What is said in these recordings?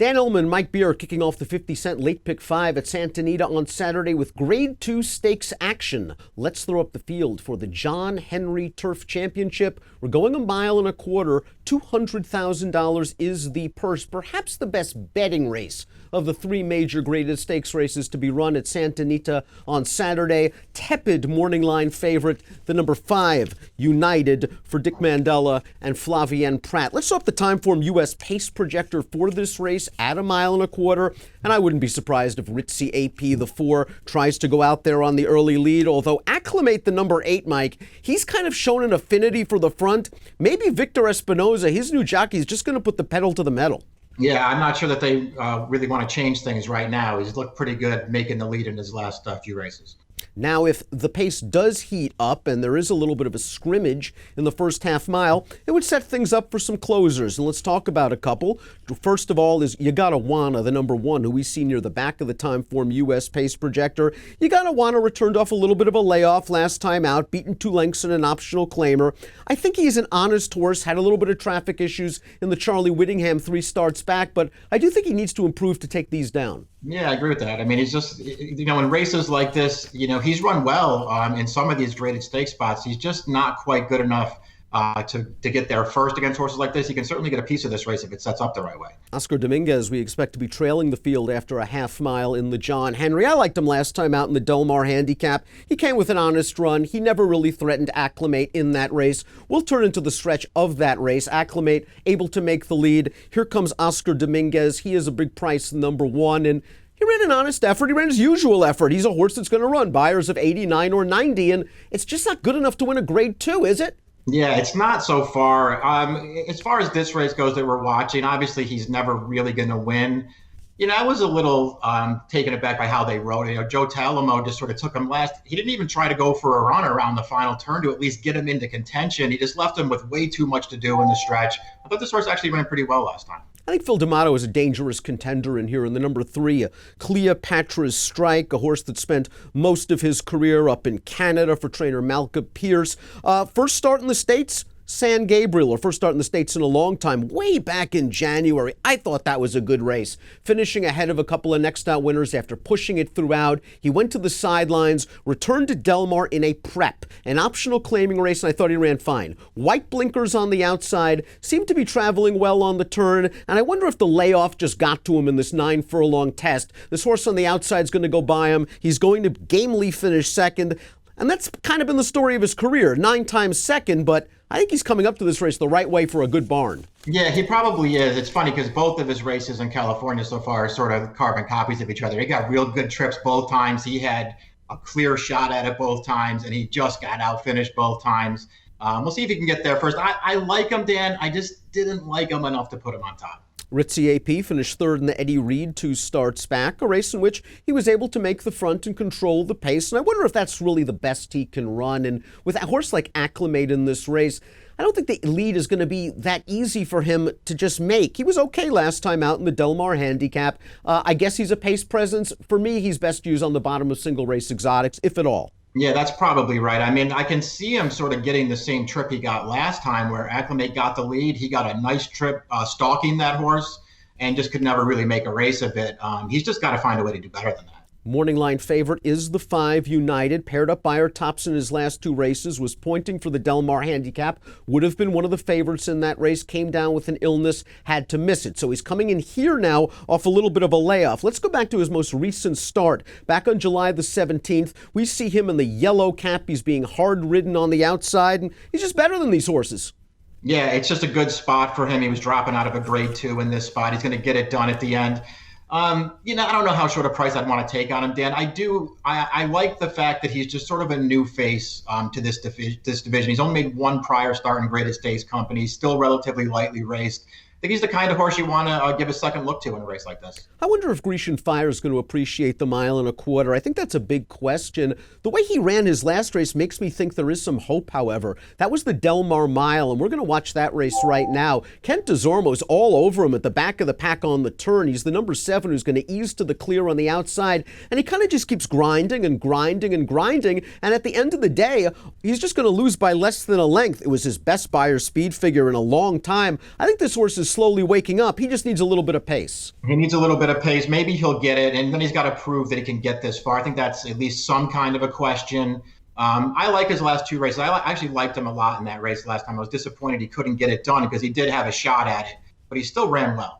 Dan Illman, Mike Beer kicking off the 50-cent late pick 5 at Santa Anita on Saturday with Grade 2 stakes action. Let's throw up the field for the John Henry Turf Championship. We're going 1.25 miles. $200,000 is the purse, perhaps the best betting race of the 3 major graded stakes races to be run at Santa Anita on Saturday. Tepid morning line favorite, the number 5, United, for Dick Mandela and Flavien Prat. Let's throw up the Timeform U.S. pace projector for this race at 1.25 miles. And I wouldn't be surprised if Ritzy AP, the 4, tries to go out there on the early lead. Although Acclimate, the number 8, Mike, he's kind of shown an affinity for the front. Maybe Victor Espinoza, his new jockey, is just going to put the pedal to the metal. Yeah, I'm not sure that they really want to change things right now. He's looked pretty good making the lead in his last few races. Now, if the pace does heat up and there is a little bit of a scrimmage in the first half mile, it would set things up for some closers. And let's talk about a couple. First of all is Yagatawana, the number 1, who we see near the back of the Timeform U.S. pace projector. Yagatawana returned off a little bit of a layoff last time out, beaten 2 lengths in an optional claimer. I think he's an honest horse, had a little bit of traffic issues in the Charlie Whittingham 3 starts back, but I do think he needs to improve to take these down. Yeah, I agree with that. I mean, he's just, in races like this, he's run well in some of these graded stake spots. He's just not quite good enough to get there first against horses like this. He can certainly get a piece of this race if it sets up the right way. Oscar Dominguez, we expect to be trailing the field after a half mile in the John Henry. I liked him last time out in the Del Mar handicap. He came with an honest run. He never really threatened Acclimate in that race. We'll turn into the stretch of that race. Acclimate able to make the lead. Here comes Oscar Dominguez. He is a big price, number 1, and he ran an honest effort. He ran his usual effort. He's a horse that's going to run buyers of 89 or 90, and it's just not good enough to win a grade 2, is it? Yeah, it's not so far. As far as this race goes that we're watching, obviously he's never really going to win. I was a little taken aback by how they rode it. Joe Talamo just sort of took him last. He didn't even try to go for a run around the final turn to at least get him into contention. He just left him with way too much to do in the stretch. I thought this horse actually ran pretty well last time. I think Phil D'Amato is a dangerous contender in here in the number 3, Cleopatra's Strike, a horse that spent most of his career up in Canada for trainer Malcolm Pierce. First start in the States, San Gabriel, or first start in the States in a long time, way back in January. I thought that was a good race, finishing ahead of a couple of next out winners after pushing it throughout. He went to the sidelines, returned to Del Mar in a prep, an optional claiming race, and I thought he ran fine. White blinkers on the outside, seemed to be traveling well on the turn, and I wonder if the layoff just got to him in this 9-furlong test. This horse on the outside is going to go by him. He's going to gamely finish second, and that's kind of been the story of his career. 9 times second, but I think he's coming up to this race the right way for a good barn. Yeah, he probably is. It's funny because both of his races in California so far are sort of carbon copies of each other. He got real good trips both times. He had a clear shot at it both times, and he just got out-finished both times. We'll see if he can get there first. I like him, Dan. I just didn't like him enough to put him on top. Ritzy AP finished 3rd in the Eddie Reed 2 starts back, a race in which he was able to make the front and control the pace. And I wonder if that's really the best he can run. And with a horse like Acclimate in this race, I don't think the lead is going to be that easy for him to just make. He was okay last time out in the Del Mar handicap. I guess he's a pace presence. For me, he's best used on the bottom of single race exotics, if at all. Yeah, that's probably right. I mean, I can see him sort of getting the same trip he got last time where Acclimate got the lead. He got a nice trip stalking that horse and just could never really make a race of it. He's just got to find a way to do better than that. Morning line favorite is the 5, United. Paired up by her tops in his last 2 races, was pointing for the Del Mar handicap. Would have been one of the favorites in that race. Came down with an illness, had to miss it. So he's coming in here now off a little bit of a layoff. Let's go back to his most recent start. Back on July the 17th, we see him in the yellow cap. He's being hard ridden on the outside, and he's just better than these horses. Yeah, it's just a good spot for him. He was dropping out of a grade 2 in this spot. He's going to get it done at the end. I don't know how short a price I'd want to take on him, Dan. I like the fact that he's just sort of a new face to this division. He's only made 1 prior start in graded stakes company, still relatively lightly raced. I think he's the kind of horse you want to give a second look to in a race like this. I wonder if Grecian Fire is going to appreciate the 1.25 miles. I think that's a big question. The way he ran his last race makes me think there is some hope, however. That was the Del Mar Mile, and we're going to watch that race right now. Kent DeZormo's all over him at the back of the pack on the turn. He's the number 7 who's going to ease to the clear on the outside, and he kind of just keeps grinding and grinding and grinding, and at the end of the day, he's just going to lose by less than a length. It was his best buyer speed figure in a long time. I think this horse is slowly waking up. He just needs a little bit of pace. He needs a little bit of pace. Maybe he'll get it, and then he's got to prove that he can get this far. I think that's at least some kind of a question. I like his last two races. I actually liked him a lot in that race last time. I was disappointed he couldn't get it done because he did have a shot at it, but he still ran well.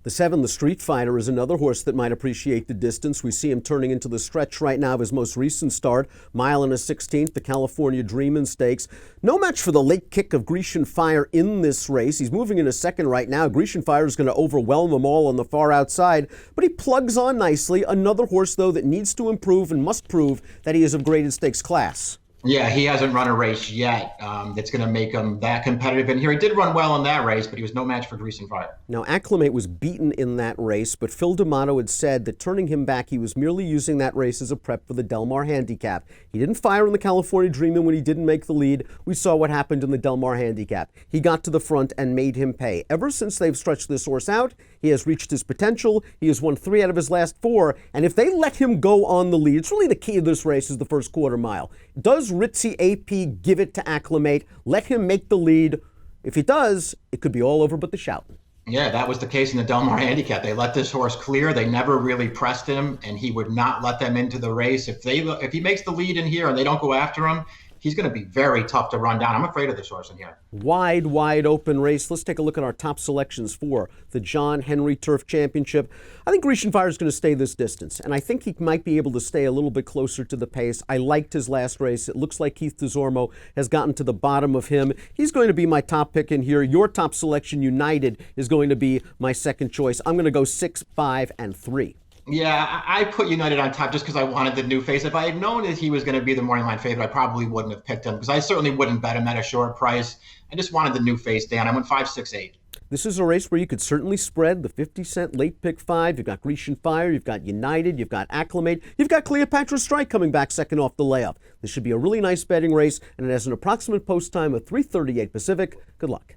The 7, the Street Fighter, is another horse that might appreciate the distance. We see him turning into the stretch right now of his most recent start, 1.16 miles, the California Dreamin' Stakes. No match for the late kick of Grecian Fire in this race. He's moving in a second right now. Grecian Fire is going to overwhelm them all on the far outside, but he plugs on nicely. Another horse, though, that needs to improve and must prove that he is of graded stakes class. Yeah, he hasn't run a race yet that's going to make him that competitive in here. He did run well in that race, but he was no match for Grecian Fire. Now, Acclimate was beaten in that race, but Phil D'Amato had said that turning him back, he was merely using that race as a prep for the Del Mar Handicap. He didn't fire in the California Dreamin' when he didn't make the lead. We saw what happened in the Del Mar Handicap. He got to the front and made him pay. Ever since they've stretched this horse out, he has reached his potential. He has won 3 out of his last 4, and if they let him go on the lead, it's really the key of this race is the first quarter mile. Does Ritzy AP give it to Acclimate? Let him make the lead. If he does, it could be all over but the shouting. Yeah, that was the case in the Del Mar Handicap. They let this horse clear. They never really pressed him, and he would not let them into the race. If he makes the lead in here and they don't go after him, he's going to be very tough to run down. I'm afraid of this horse in here. Wide open race. Let's take a look at our top selections for the John Henry Turf Championship. I think Grecian Fire is going to stay this distance, and I think he might be able to stay a little bit closer to the pace. I liked his last race. It looks like Keith DeZormo has gotten to the bottom of him. He's going to be my top pick in here. Your top selection, United, is going to be my second choice. I'm going to go 6, 5, and 3. Yeah, I put United on top just because I wanted the new face. If I had known that he was going to be the morning line favorite, I probably wouldn't have picked him because I certainly wouldn't bet him at a short price. I just wanted the new face, Dan. I went 5, 6, 8. This is a race where you could certainly spread the 50-cent late pick 5. You've got Grecian Fire, you've got United, you've got Acclimate, you've got Cleopatra Strike coming back second off the layup. This should be a really nice betting race, and it has an approximate post time of 3:38 Pacific. Good luck.